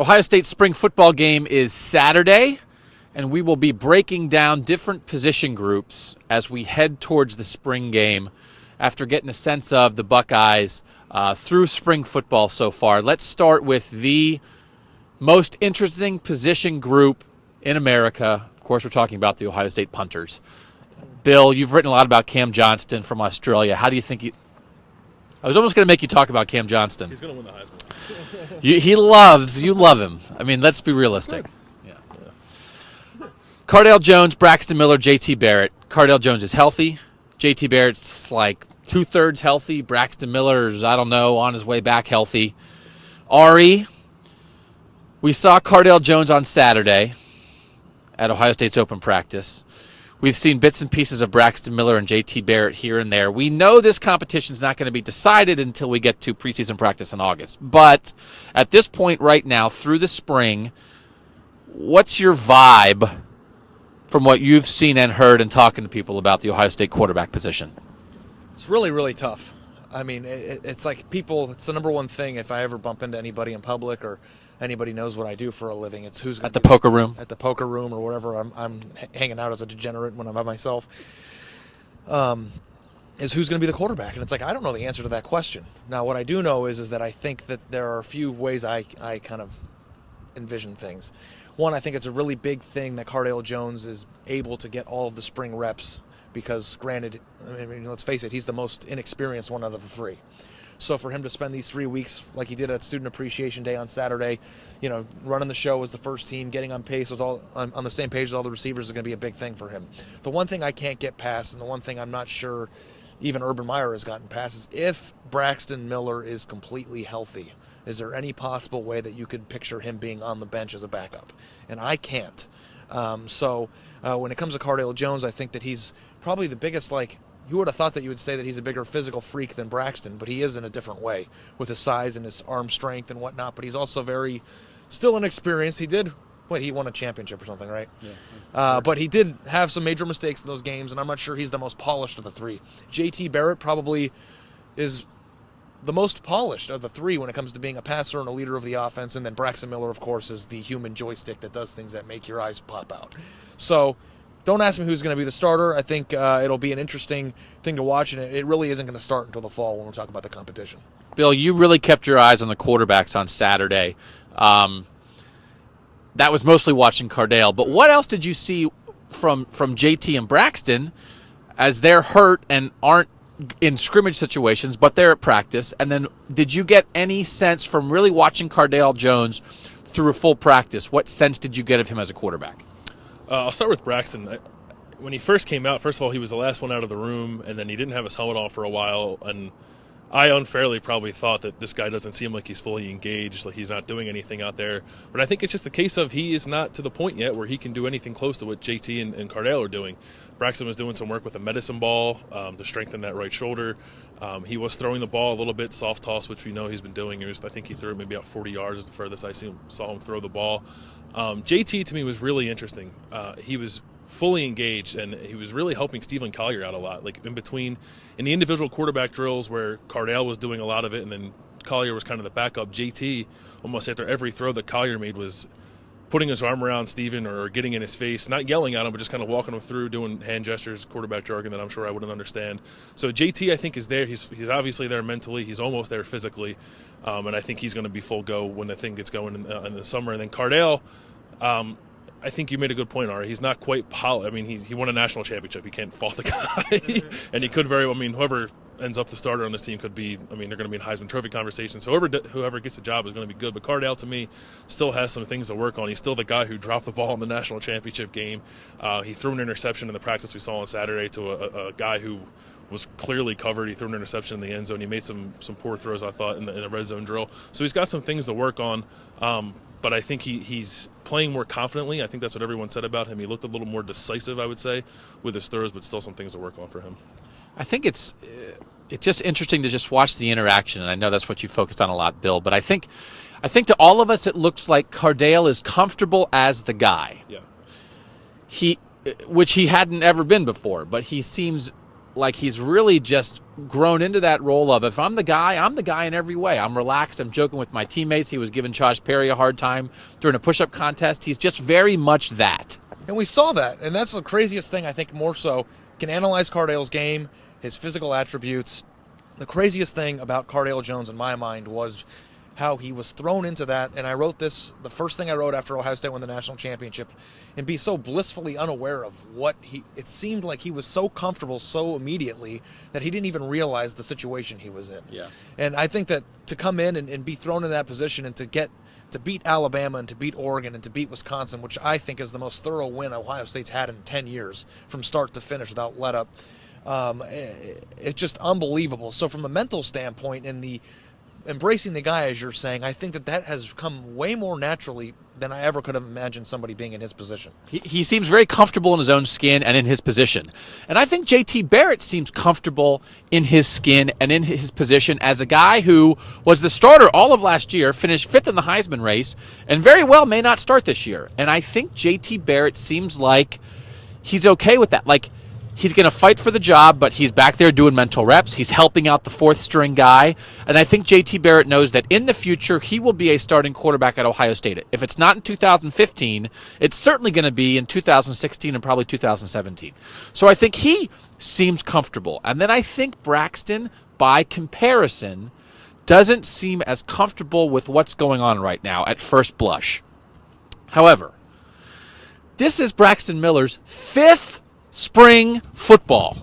Ohio State's spring football game is Saturday, and we will be breaking down different position groups as we head towards the spring game after getting a sense of the Buckeyes through spring football so far. Let's start with the most interesting position group in America. Of course, we're talking about the Ohio State punters. Bill, you've written a lot about Cam Johnston from Australia. How do you think I was almost going to make you talk about Cam Johnston. He's going to win the Heisman. You love him. I mean, let's be realistic. Yeah. Cardale Jones, Braxton Miller, J.T. Barrett. Cardale Jones is healthy. J.T. Barrett's like 2/3 healthy. Braxton Miller's, I don't know, on his way back healthy. Ari, we saw Cardale Jones on Saturday at Ohio State's open practice. We've seen bits and pieces of Braxton Miller and J.T. Barrett here and there. We know this competition is not going to be decided until we get to preseason practice in August. But at this point right now, through the spring, what's your vibe from what you've seen and heard and talking to people about the Ohio State quarterback position? It's really, really tough. I mean, it's like it's the number one thing if I ever bump into anybody in public or anybody knows what I do for a living. It's who's at the poker room. At the poker room or wherever I'm hanging out as a degenerate when I'm by myself. Is who's going to be the quarterback? And it's like I don't know the answer to that question. Now, what I do know is that I think that there are a few ways I kind of envision things. One, I think it's a really big thing that Cardale Jones is able to get all of the spring reps because, granted, I mean, let's face it, he's the most inexperienced one out of the three. So for him to spend these 3 weeks like he did at Student Appreciation Day on Saturday, running the show as the first team, getting on pace with on the same page as all the receivers is going to be a big thing for him. The one thing I can't get past, and the one thing I'm not sure even Urban Meyer has gotten past, is if Braxton Miller is completely healthy, is there any possible way that you could picture him being on the bench as a backup? And I can't. So when it comes to Cardale Jones, I think that he's probably the biggest, you would have thought that you would say that he's a bigger physical freak than Braxton, but he is in a different way with his size and his arm strength and whatnot. But he's also still inexperienced. He won a championship or something, right? Yeah. But he did have some major mistakes in those games, and I'm not sure he's the most polished of the three. J.T. Barrett probably is the most polished of the three when it comes to being a passer and a leader of the offense. And then Braxton Miller, of course, is the human joystick that does things that make your eyes pop out. So don't ask me who's going to be the starter. I think it'll be an interesting thing to watch, and it really isn't going to start until the fall when we're talking about the competition. Bill, you really kept your eyes on the quarterbacks on Saturday. That was mostly watching Cardale. But what else did you see from JT and Braxton as they're hurt and aren't in scrimmage situations, but they're at practice? And then did you get any sense from really watching Cardale Jones through a full practice? What sense did you get of him as a quarterback? I'll start with Braxton. When he first came out, first of all, he was the last one out of the room, and then he didn't have his helmet on for a while. And I unfairly probably thought that this guy doesn't seem like he's fully engaged, like he's not doing anything out there. But I think it's just a case of he is not to the point yet where he can do anything close to what JT and Cardale are doing. Braxton was doing some work with a medicine ball to strengthen that right shoulder. He was throwing the ball a little bit, soft toss, which we know he's been doing. I think he threw it maybe about 40 yards is the furthest I saw him throw the ball. JT to me was really interesting. He was fully engaged, and he was really helping Stephen Collier out a lot. Like in the individual quarterback drills where Cardale was doing a lot of it, and then Collier was kind of the backup. JT, almost after every throw that Collier made, was putting his arm around Stephen or getting in his face, not yelling at him, but just kind of walking him through, doing hand gestures, quarterback jargon that I'm sure I wouldn't understand. So JT, I think, is there. He's obviously there mentally. He's almost there physically, and I think he's going to be full go when the thing gets going in the summer. And then Cardale, I think you made a good point, Ari. He's not quite polished. I mean, he won a national championship. You can't fault the guy. And he could whoever ends up the starter on this team could be, they're going to be in Heisman Trophy conversation. So whoever gets the job is going to be good. But Cardale, to me, still has some things to work on. He's still the guy who dropped the ball in the national championship game. He threw an interception in the practice we saw on Saturday to a guy who was clearly covered. He threw an interception in the end zone. He made some poor throws, I thought, in the red zone drill. So he's got some things to work on. But I think he's playing more confidently. I think that's what everyone said about him. He looked a little more decisive, I would say, with his throws, but still some things to work on for him. I think it's just interesting to just watch the interaction, and I know that's what you focused on a lot, Bill. But I think to all of us, it looks like Cardale is comfortable as the guy. Yeah. Which he hadn't ever been before, but he seems like he's really just grown into that role of, if I'm the guy in every way. I'm relaxed. I'm joking with my teammates. He was giving Josh Perry a hard time during a push-up contest. He's just very much that. And we saw that, and that's the craziest thing, I think, more so. Can analyze Cardale's game, his physical attributes. The craziest thing about Cardale Jones in my mind was how he was thrown into that, and I wrote this, the first thing I wrote after Ohio State won the national championship, and be so blissfully unaware of it seemed like he was so comfortable so immediately that he didn't even realize the situation he was in. Yeah. And I think that to come in and be thrown in that position and to beat Alabama and to beat Oregon and to beat Wisconsin, which I think is the most thorough win Ohio State's had in 10 years from start to finish without let up, it's just unbelievable. So from the mental standpoint and the embracing the guy, as you're saying, I think that has come way more naturally than I ever could have imagined somebody being in his position. He seems very comfortable in his own skin and in his position. And I think JT Barrett seems comfortable in his skin and in his position as a guy who was the starter all of last year, finished fifth in the Heisman race, and very well may not start this year. And I think JT Barrett seems like he's okay with that. Like, he's going to fight for the job, but he's back there doing mental reps. He's helping out the fourth-string guy. And I think JT Barrett knows that in the future, he will be a starting quarterback at Ohio State. If it's not in 2015, it's certainly going to be in 2016 and probably 2017. So I think he seems comfortable. And then I think Braxton, by comparison, doesn't seem as comfortable with what's going on right now at first blush. However, this is Braxton Miller's fifth spring football.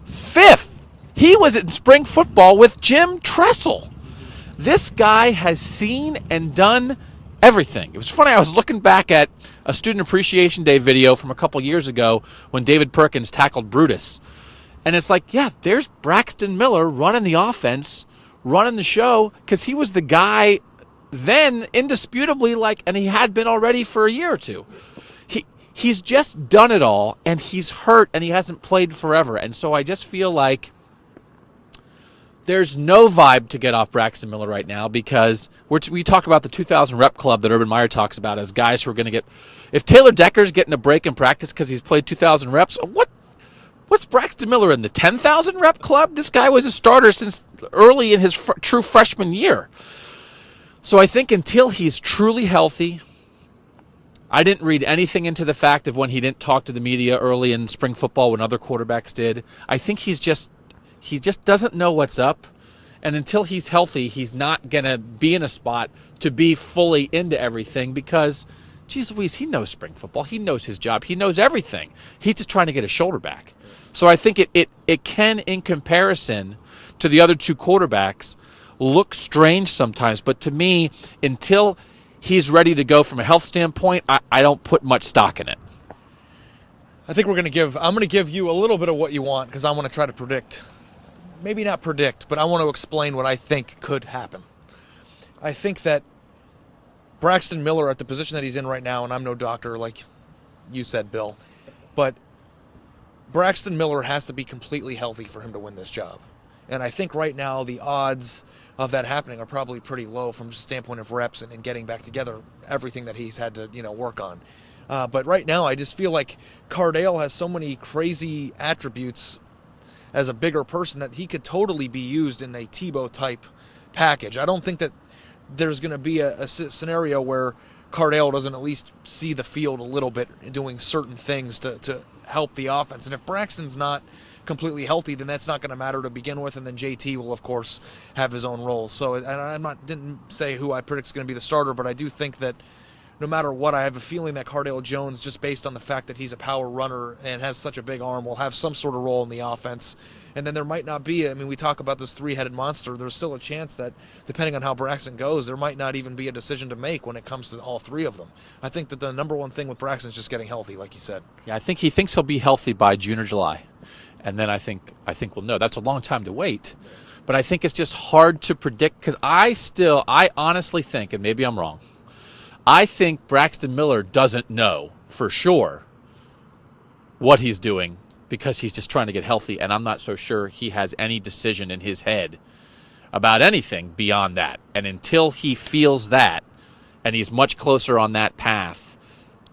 Fifth. He was in spring football with Jim Tressel. This guy has seen and done everything. It was funny, I was looking back at a Student Appreciation Day video from a couple years ago when David Perkins tackled Brutus. And it's like, yeah, there's Braxton Miller running the offense, running the show, because he was the guy then, indisputably, and he had been already for a year or two. He's just done it all, and he's hurt, and he hasn't played forever. And so I just feel like there's no vibe to get off Braxton Miller right now, because we talk about the 2,000 rep club that Urban Meyer talks about as guys who are going to get. If Taylor Decker's getting a break in practice because he's played 2,000 reps, what's Braxton Miller in the 10,000 rep club? This guy was a starter since early in his true freshman year. So I think until he's truly healthy. I didn't read anything into the fact of when he didn't talk to the media early in spring football when other quarterbacks did. I think he just doesn't know what's up. And until he's healthy, he's not going to be in a spot to be fully into everything because, geez Louise, he knows spring football. He knows his job. He knows everything. He's just trying to get his shoulder back. So I think it can, in comparison to the other two quarterbacks, look strange sometimes. But to me, until he's ready to go from a health standpoint, I don't put much stock in it. I think I'm going to give you a little bit of what you want because I want to try to predict. Maybe not predict, but I want to explain what I think could happen. I think that Braxton Miller at the position that he's in right now, and I'm no doctor like you said, Bill, but Braxton Miller has to be completely healthy for him to win this job. And I think right now the odds of that happening are probably pretty low from just a standpoint of reps and getting back together everything that he's had to work on. But right now I just feel like Cardale has so many crazy attributes as a bigger person that he could totally be used in a Tebow type package. I don't think that there's going to be a scenario where Cardale doesn't at least see the field a little bit doing certain things to help the offense. And if Braxton's not completely healthy, then that's not going to matter to begin with, and then JT will of course have his own role. So, and I didn't say who I predict is going to be the starter, but I do think that no matter what, I have a feeling that Cardale Jones, just based on the fact that he's a power runner and has such a big arm, will have some sort of role in the offense. And then there might not be, we talk about this three-headed monster, there's still a chance that depending on how Braxton goes, there might not even be a decision to make when it comes to all three of them. I think that the number one thing with Braxton is just getting healthy, like you said. Yeah, I think he thinks he'll be healthy by June or July. And then I think we'll know. That's a long time to wait. But I think it's just hard to predict because I honestly think, and maybe I'm wrong, I think Braxton Miller doesn't know for sure what he's doing because he's just trying to get healthy. And I'm not so sure he has any decision in his head about anything beyond that. And until he feels that, and he's much closer on that path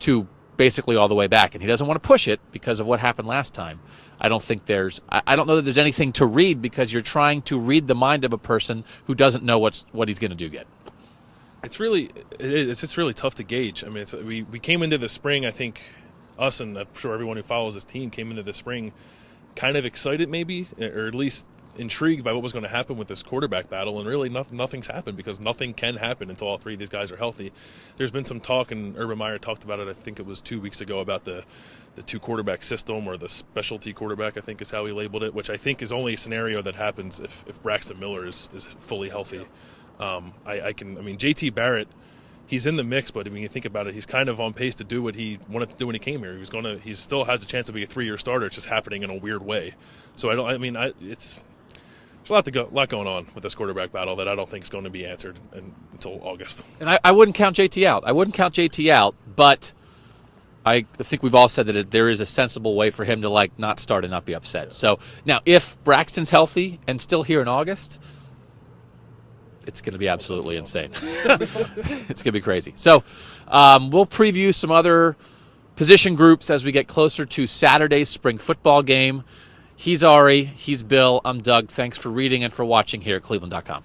to basically all the way back, and he doesn't want to push it because of what happened last time, I don't think I don't know that there's anything to read, because you're trying to read the mind of a person who doesn't know what he's going to do yet. It's just really tough to gauge. I mean, we came into the spring, I think us and I'm sure everyone who follows this team came into the spring kind of excited maybe, or at least intrigued by what was going to happen with this quarterback battle, and really nothing's happened, because nothing can happen until all three of these guys are healthy. There's been some talk, and Urban Meyer talked about it, I think it was 2 weeks ago, about the two quarterback system, or the specialty quarterback, I think is how he labeled it, which I think is only a scenario that happens if Braxton Miller is fully healthy. JT Barrett, he's in the mix, but when you think about it, he's kind of on pace to do what he wanted to do when he came here. He still has a chance to be a 3-year starter. It's just happening in a weird way. So there's a lot going on with this quarterback battle that I don't think is going to be answered until August. And I wouldn't count JT out. But I think we've all said that there is a sensible way for him to not start and not be upset. Yeah. So now, if Braxton's healthy and still here in August, it's going to be absolutely insane. It's going to be crazy. So we'll preview some other position groups as we get closer to Saturday's spring football game. He's Ari. He's Bill. I'm Doug. Thanks for reading and for watching here at cleveland.com.